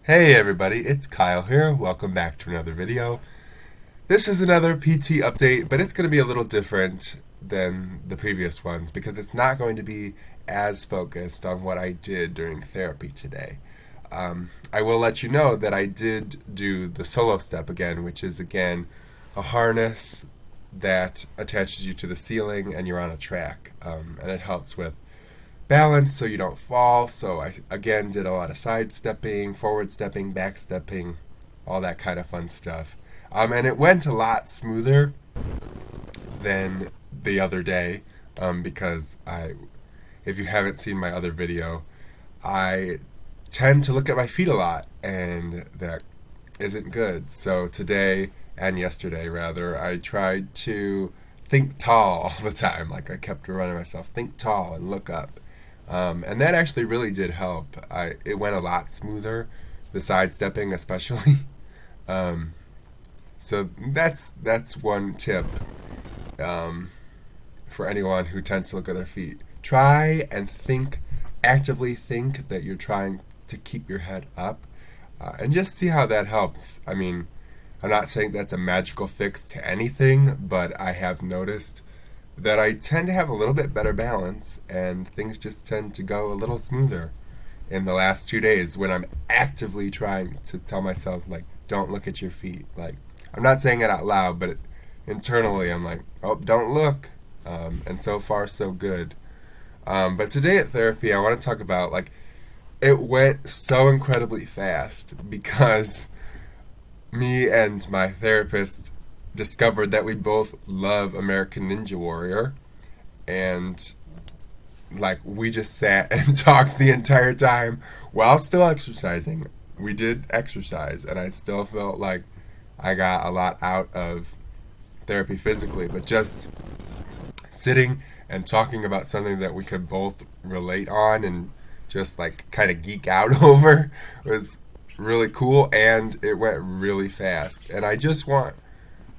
Hey everybody, it's Kyle here. Welcome back to another video. This is another PT update, but it's going to be a little different than the previous ones because it's not going to be as focused on what I did during therapy today. I will let you know that I did do the solo step again, which is again a harness that attaches you to the ceiling and you're on a track, and it helps with balance so you don't fall. So I again did a lot of side stepping, forward stepping, back stepping, all that kind of fun stuff. And it went a lot smoother than the other day because if you haven't seen my other video, I tend to look at my feet a lot, and that isn't good. So today and yesterday, rather, I tried to think tall all the time. Like I kept reminding myself, think tall and look up. And that actually really did help. It went a lot smoother, the sidestepping especially. So that's one tip for anyone who tends to look at their feet. Try and actively think that you're trying to keep your head up, and just see how that helps. I mean, I'm not saying that's a magical fix to anything, but I have noticed that I tend to have a little bit better balance and things just tend to go a little smoother in the last 2 days when I'm actively trying to tell myself, like, don't look at your feet. Like, I'm not saying it out loud, but internally I'm like, oh, don't look. And so far, so good. But today at therapy, I want to talk about, like, it went so incredibly fast because me and my therapist discovered that we both love American Ninja Warrior, and like we just sat and talked the entire time while still exercising. We did exercise, and I still felt like I got a lot out of therapy physically, but just sitting and talking about something that we could both relate on and just like kind of geek out over was really cool, and it went really fast. And I just want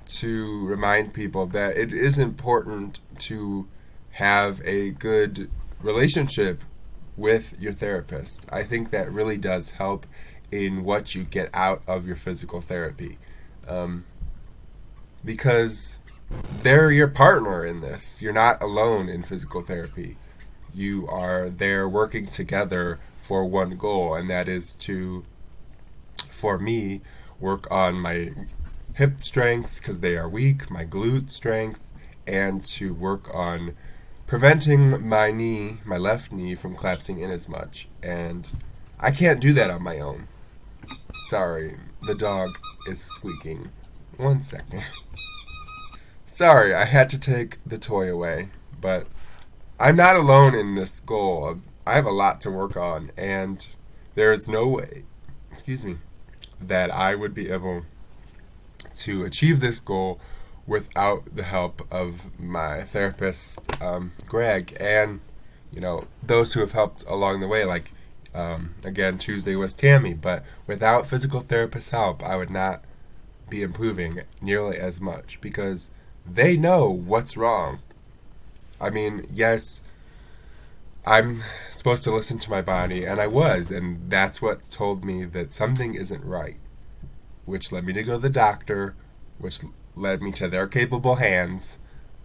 to remind people that it is important to have a good relationship with your therapist. I think that really does help in what you get out of your physical therapy, because they're your partner in this. You're not alone in physical therapy. You are there working together for one goal, and that is to, for me, work on my hip strength because they are weak, my glute strength, and to work on preventing my left knee from collapsing in as much. And I can't do that on my own. Sorry, the dog is squeaking. 1 second. Sorry, I had to take the toy away, but I'm not alone in this goal. I have a lot to work on, and there is no way, that I would be able to achieve this goal without the help of my therapist, Greg, and those who have helped along the way. Like again, Tuesday was Tammy, but without physical therapist help, I would not be improving nearly as much because they know what's wrong. I mean, yes, I'm supposed to listen to my body, and I was, and that's what told me that something isn't right, which led me to go to the doctor, which led me to their capable hands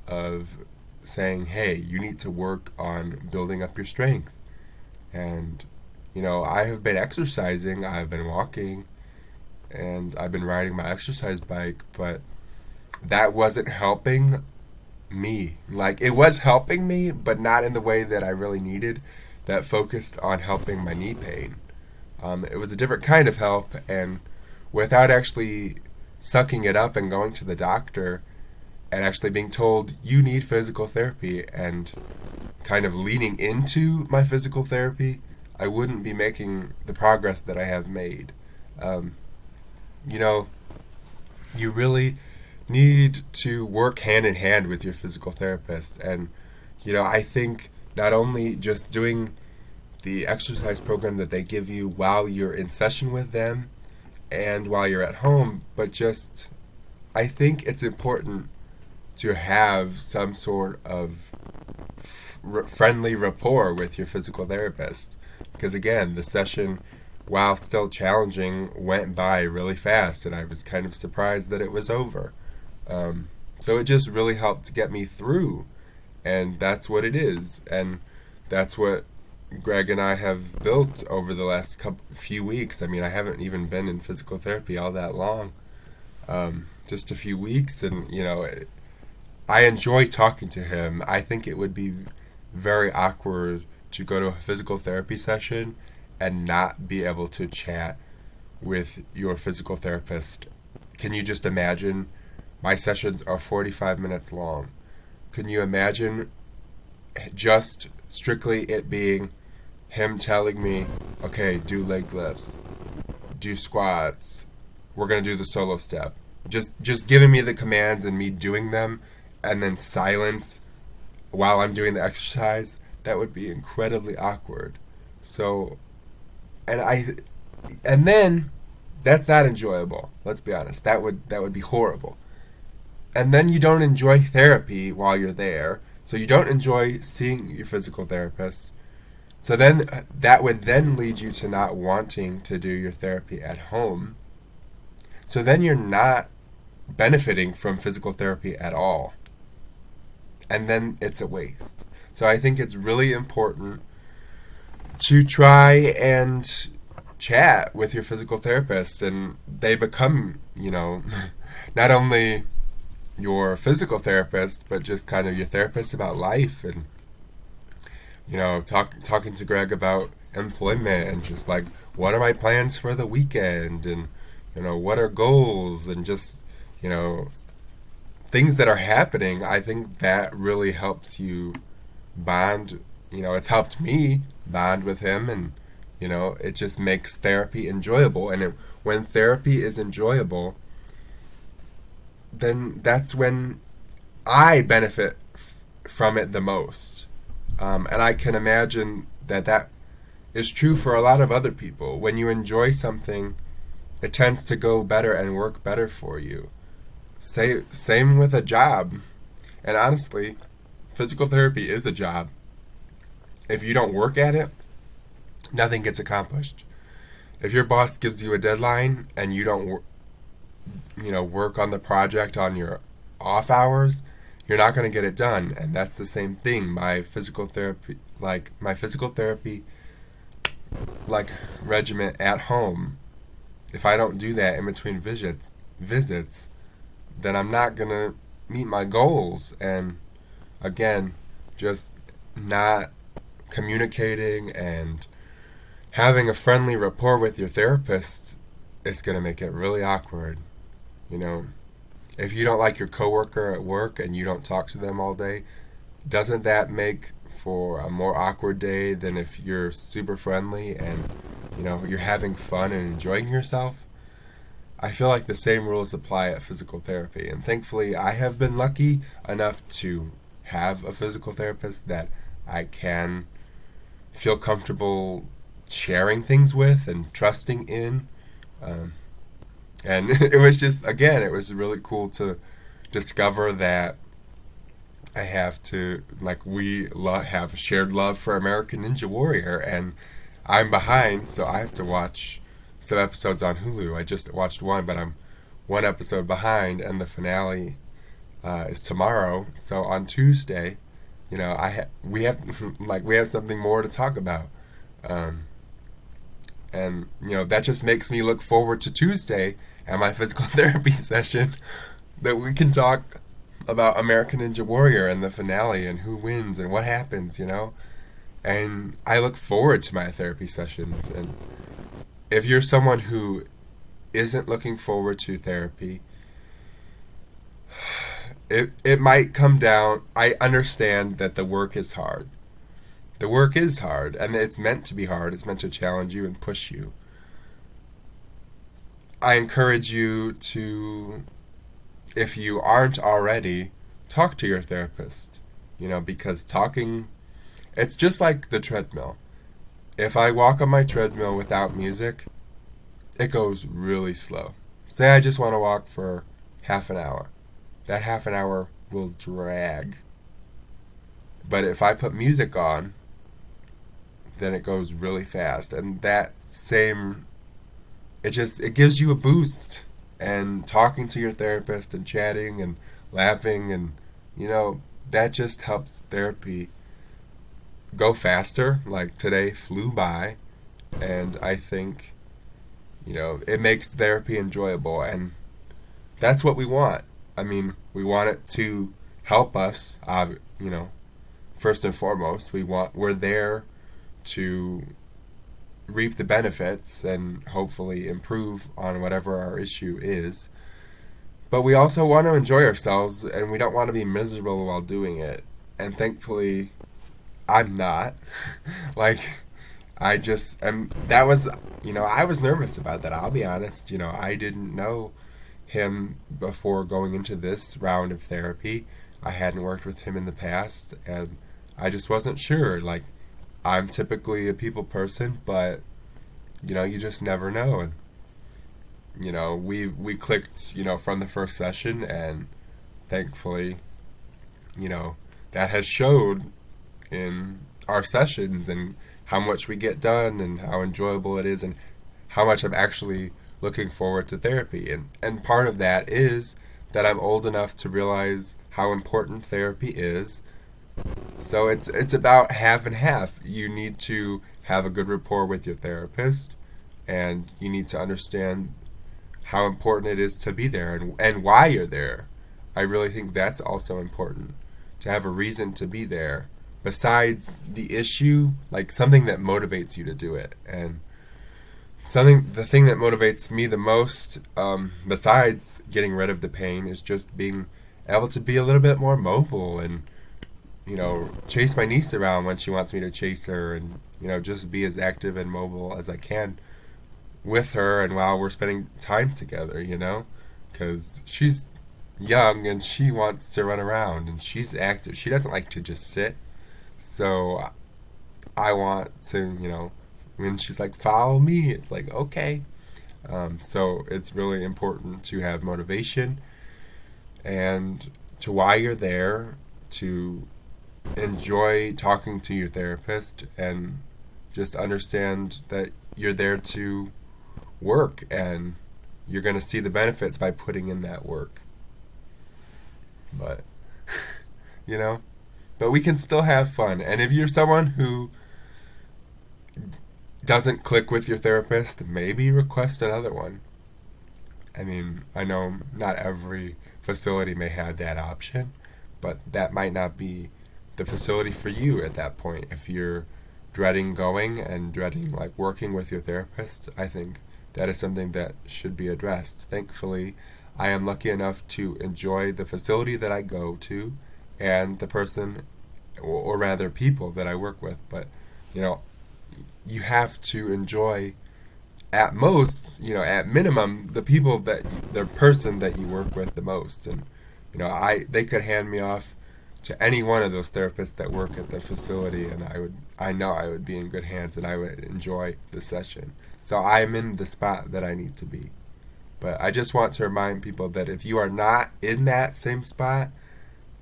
of saying, hey, you need to work on building up your strength. And, I have been exercising, I've been walking, and I've been riding my exercise bike, but that wasn't helping me. Like, it was helping me, but not in the way that I really needed, that focused on helping my knee pain. It was a different kind of help, and without actually sucking it up and going to the doctor and actually being told you need physical therapy and kind of leaning into my physical therapy, I wouldn't be making the progress that I have made. You really need to work hand in hand with your physical therapist. And, I think not only just doing the exercise program that they give you while you're in session with them and while you're at home, but just, I think it's important to have some sort of friendly rapport with your physical therapist. Because again, the session while still challenging, went by really fast, and I was kind of surprised that it was over. So it just really helped to get me through, and that's what it is, and that's what Greg and I have built over the last few weeks. I mean, I haven't even been in physical therapy all that long, just a few weeks, and I enjoy talking to him. I think it would be very awkward to go to a physical therapy session and not be able to chat with your physical therapist. Can you just imagine? My sessions are 45 minutes long. Can you imagine just strictly it being him telling me, okay, do leg lifts, do squats, we're going to do the solo step. Just giving me the commands and me doing them, and then silence while I'm doing the exercise. That would be incredibly awkward. So, and then that's not enjoyable. Let's be honest. That would be horrible. And then you don't enjoy therapy while you're there. So you don't enjoy seeing your physical therapist. So then that would then lead you to not wanting to do your therapy at home. So then you're not benefiting from physical therapy at all. And then it's a waste. So I think it's really important to try and chat with your physical therapist, and they become, not only your physical therapist, but just kind of your therapist about life, and talking to Greg about employment, and just like, what are my plans for the weekend, and what are goals, and just things that are happening. I think that really helps you bond. It's helped me bond with him, and it just makes therapy enjoyable. And when therapy is enjoyable, then that's when I benefit from it the most. And I can imagine that is true for a lot of other people. When you enjoy something, it tends to go better and work better for you. Same with a job. And honestly, physical therapy is a job. If you don't work at it, nothing gets accomplished. If your boss gives you a deadline and you don't work on the project on your off hours, you're not going to get it done. And that's the same thing. My physical therapy regimen at home, if I don't do that in between visits, then I'm not going to meet my goals. And again, just not communicating and having a friendly rapport with your therapist is going to make it really awkward. If you don't like your coworker at work and you don't talk to them all day, doesn't that make for a more awkward day than if you're super friendly and you're having fun and enjoying yourself? I feel like the same rules apply at physical therapy, and thankfully I have been lucky enough to have a physical therapist that I can feel comfortable sharing things with and trusting in. And it was just, again, it was really cool to discover that I have to, we have a shared love for American Ninja Warrior, and I'm behind, so I have to watch some episodes on Hulu. I just watched one, but I'm one episode behind, and the finale is tomorrow. So on Tuesday, we have something more to talk about, and that just makes me look forward to Tuesday at my physical therapy session, that we can talk about American Ninja Warrior and the finale and who wins and what happens, and I look forward to my therapy sessions. And if you're someone who isn't looking forward to therapy, it might come down. I understand that the work is hard. The work is hard, and it's meant to be hard. It's meant to challenge you and push you. I encourage you to, if you aren't already, talk to your therapist. Because talking, it's just like the treadmill. If I walk on my treadmill without music, it goes really slow. Say I just want to walk for half an hour. That half an hour will drag. But if I put music on, then it goes really fast. And that same, it gives you a boost. And talking to your therapist and chatting and laughing, and that just helps therapy go faster. Like today flew by, and I think it makes therapy enjoyable, and that's what we want. I mean, we want it to help us. First and foremost, we're there to reap the benefits and hopefully improve on whatever our issue is. But we also want to enjoy ourselves, and we don't want to be miserable while doing it. And thankfully, I'm not. I just am. That was, I was nervous about that. I'll be honest. I didn't know him before going into this round of therapy. I hadn't worked with him in the past, and I just wasn't sure. I'm typically a people person, but you just never know. And we clicked from the first session, and thankfully that has showed in our sessions and how much we get done and how enjoyable it is and how much I'm actually looking forward to therapy. And part of that is that I'm old enough to realize how important therapy is. So it's about half and half. You need to have a good rapport with your therapist, and you need to understand how important it is to be there and why you're there. I really think that's also important, to have a reason to be there besides the issue, like something that motivates you to do it. And the thing that motivates me the most, besides getting rid of the pain, is just being able to be a little bit more mobile and chase my niece around when she wants me to chase her, and just be as active and mobile as I can with her and while we're spending time together, because she's young and she wants to run around and she's active. She doesn't like to just sit. So I want to, when she's like, follow me, it's like, okay. So it's really important to have motivation and to why you're there, to enjoy talking to your therapist, and just understand that you're there to work, and you're going to see the benefits by putting in that work. But but we can still have fun. And if you're someone who doesn't click with your therapist, maybe request another one. I mean, I know not every facility may have that option, but that might not be the facility for you at that point. If you're dreading going and dreading working with your therapist, I think that is something that should be addressed. Thankfully, I am lucky enough to enjoy the facility that I go to and the person, or rather people that I work with. But you have to enjoy, at most, at minimum, the person that you work with the most. And they could hand me off to any one of those therapists that work at the facility, and I know I would be in good hands, and I would enjoy the session. So I'm in the spot that I need to be. But I just want to remind people that if you are not in that same spot,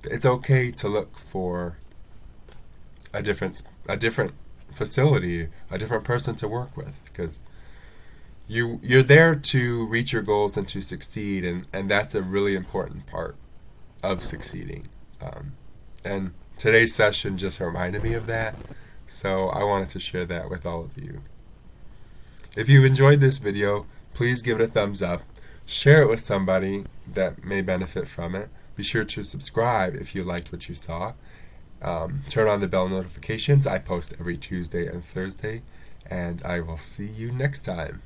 it's okay to look for a different facility, a different person to work with, because you're there to reach your goals and to succeed, and that's a really important part of succeeding. And today's session just reminded me of that, so I wanted to share that with all of you. If you enjoyed this video, please give it a thumbs up, share it with somebody that may benefit from it. Be sure to subscribe if you liked what you saw. Turn on the bell notifications. I post every Tuesday and Thursday, and I will see you next time.